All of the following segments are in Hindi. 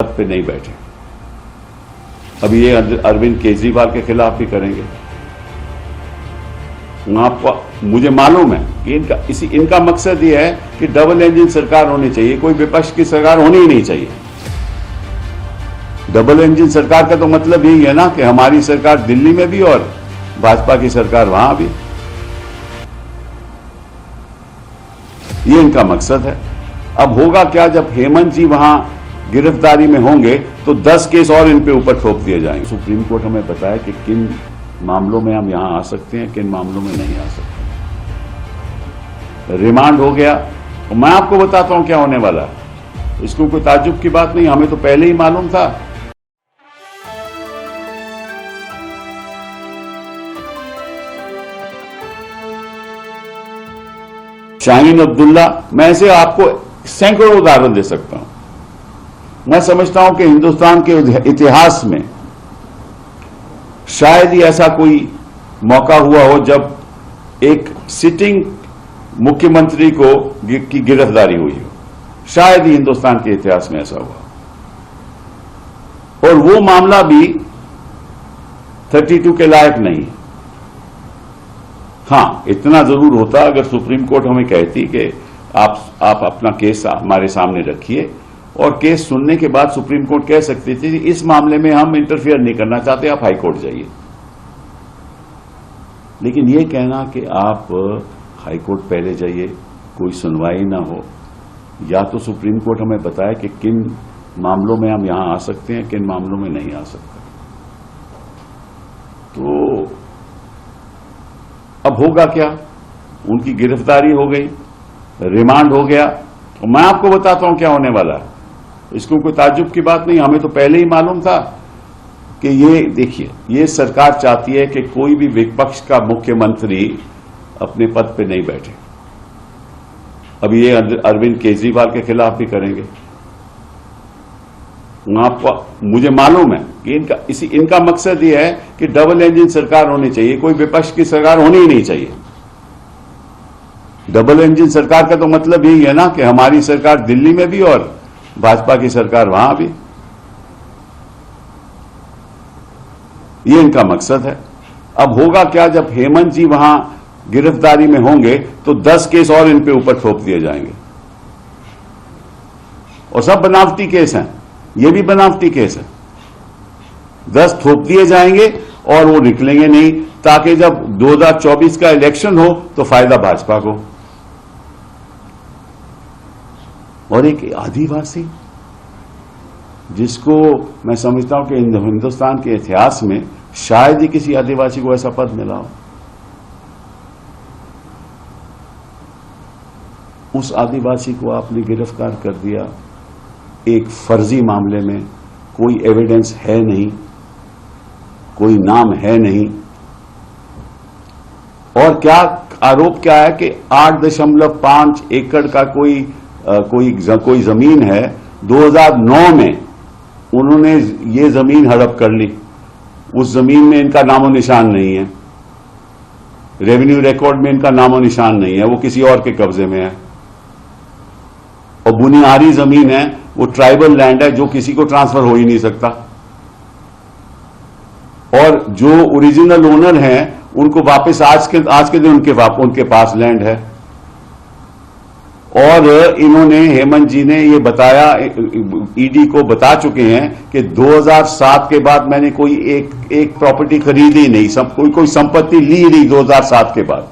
पद पे नहीं बैठे। अभी ये अरविंद केजरीवाल के खिलाफ भी करेंगे। आपको मुझे मालूम है कि इनका मकसद ये है कि डबल इंजन सरकार होनी चाहिए, कोई विपक्ष की सरकार होनी ही नहीं चाहिए। डबल इंजन सरकार का तो मतलब यही है ना कि हमारी सरकार दिल्ली में भी और भाजपा की सरकार वहां भी। ये इनका मकसद है। अब होगा क्या, जब हेमंत जी वहां गिरफ्तारी में होंगे तो 10 केस और इन पे ऊपर थोप दिए जाएंगे। सुप्रीम कोर्ट हमें बताया कि किन मामलों में हम यहां आ सकते हैं, किन मामलों में नहीं आ सकते। रिमांड हो गया तो मैं आपको बताता हूं क्या होने वाला है। इसको कोई ताज्जुब की बात नहीं, हमें तो पहले ही मालूम था। शाहीन अब्दुल्ला, मैं ऐसे आपको सैकड़ों उदाहरण दे सकता हूं। मैं समझता हूं कि हिंदुस्तान के इतिहास में शायद ही ऐसा कोई मौका हुआ हो जब एक सिटिंग मुख्यमंत्री की गिरफ्तारी हुई हो। शायद ही हिंदुस्तान के इतिहास में ऐसा हुआ, और वो मामला भी 32 के लायक नहीं। हां, इतना जरूर होता अगर सुप्रीम कोर्ट हमें कहती कि आप अपना केस हमारे सामने रखिए, और केस सुनने के बाद सुप्रीम कोर्ट कह सकती थी कि इस मामले में हम इंटरफियर नहीं करना चाहते, आप हाई कोर्ट जाइए। लेकिन यह कहना कि आप हाई कोर्ट पहले जाइए, कोई सुनवाई ना हो, या तो सुप्रीम कोर्ट हमें बताए कि किन मामलों में हम यहां आ सकते हैं, किन मामलों में नहीं आ सकते। तो अब होगा क्या, उनकी गिरफ्तारी हो गई, रिमांड हो गया, तो मैं आपको बताता हूं क्या होने वाला है। इसको कोई ताज्जुब की बात नहीं, हमें तो पहले ही मालूम था कि ये देखिए, ये सरकार चाहती है कि कोई भी विपक्ष का मुख्यमंत्री अपने पद पे नहीं बैठे। अभी ये अरविंद केजरीवाल के खिलाफ भी करेंगे। आपको मुझे मालूम है कि इनका मकसद ये है कि डबल इंजन सरकार होनी चाहिए, कोई विपक्ष की सरकार होनी ही नहीं चाहिए। डबल इंजन सरकार का तो मतलब यही है ना कि हमारी सरकार दिल्ली में भी और भाजपा की सरकार वहां भी। ये इनका मकसद है। अब होगा क्या, जब हेमंत जी वहां गिरफ्तारी में होंगे तो 10 केस और इन पे ऊपर थोप दिए जाएंगे, और सब बनावटी केस हैं। ये भी बनावटी केस है। 10 थोप दिए जाएंगे और वो निकलेंगे नहीं, ताकि जब 2024 का इलेक्शन हो तो फायदा भाजपा को। और एक आदिवासी, जिसको मैं समझता हूं कि हिंदुस्तान के इतिहास में शायद ही किसी आदिवासी को ऐसा पद मिला हो, उस आदिवासी को आपने गिरफ्तार कर दिया एक फर्जी मामले में। कोई एविडेंस है नहीं, कोई नाम है नहीं, और क्या आरोप क्या है कि 8.5 एकड़ का कोई जमीन है। 2009 में उन्होंने ये जमीन हड़प कर ली। उस जमीन में इनका नामो निशान नहीं है, रेवेन्यू रिकॉर्ड में इनका नामो निशान नहीं है, वो किसी और के कब्जे में है। और बुनियादी जमीन है, वो ट्राइबल लैंड है, जो किसी को ट्रांसफर हो ही नहीं सकता। और जो ओरिजिनल ओनर हैं उनको वापस आज के दिन उनके पास लैंड है। और इन्होंने, हेमंत जी ने ये बताया, ईडी को बता चुके हैं कि 2007 के बाद मैंने कोई एक प्रॉपर्टी खरीदी नहीं, कोई संपत्ति ली नहीं। 2007 के बाद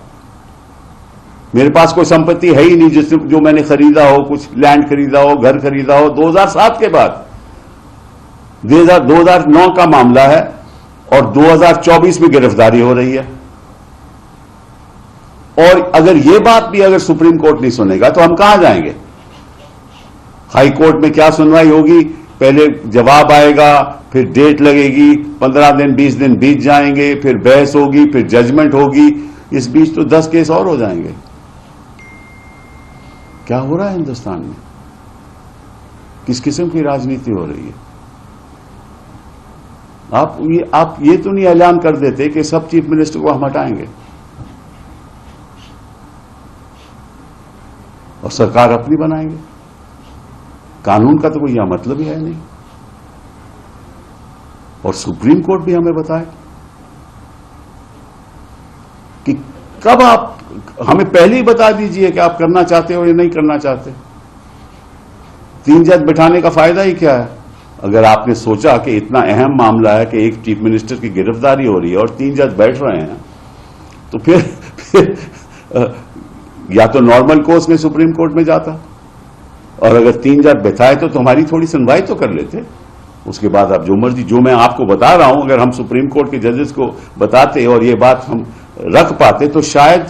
मेरे पास कोई संपत्ति है ही नहीं जो मैंने खरीदा हो, कुछ लैंड खरीदा हो, घर खरीदा हो 2007 के बाद। 2009 का मामला है और 2024 में गिरफ्तारी हो रही है। और अगर ये बात भी अगर सुप्रीम कोर्ट नहीं सुनेगा तो हम कहां जाएंगे? हाई कोर्ट में क्या सुनवाई होगी? पहले जवाब आएगा, फिर डेट लगेगी, 15 दिन 20 दिन बीत जाएंगे, फिर बहस होगी, फिर जजमेंट होगी। इस बीच तो 10 केस और हो जाएंगे। क्या हो रहा है हिंदुस्तान में? किस किस्म की राजनीति हो रही है? आप ये तो नहीं ऐलान कर देते कि सब चीफ मिनिस्टर को हम हटाएंगे और सरकार अपनी बनाएंगे। कानून का तो कोई यह मतलब ही है नहीं। और सुप्रीम कोर्ट भी हमें बताए कि कब आप हमें पहले ही बता दीजिए कि आप करना चाहते हो या नहीं करना चाहते। 3 जज बिठाने का फायदा ही क्या है? अगर आपने सोचा कि इतना अहम मामला है कि एक चीफ मिनिस्टर की गिरफ्तारी हो रही है और 3 जज बैठ रहे हैं, तो फिर या तो नॉर्मल कोर्स में सुप्रीम कोर्ट में जाता, और अगर 3 जज बैठाए तो हमारी थोड़ी सुनवाई तो कर लेते। उसके बाद आप जो मर्जी, जो मैं आपको बता रहा हूं, अगर हम सुप्रीम कोर्ट के जजेस को बताते और ये बात हम रख पाते तो शायद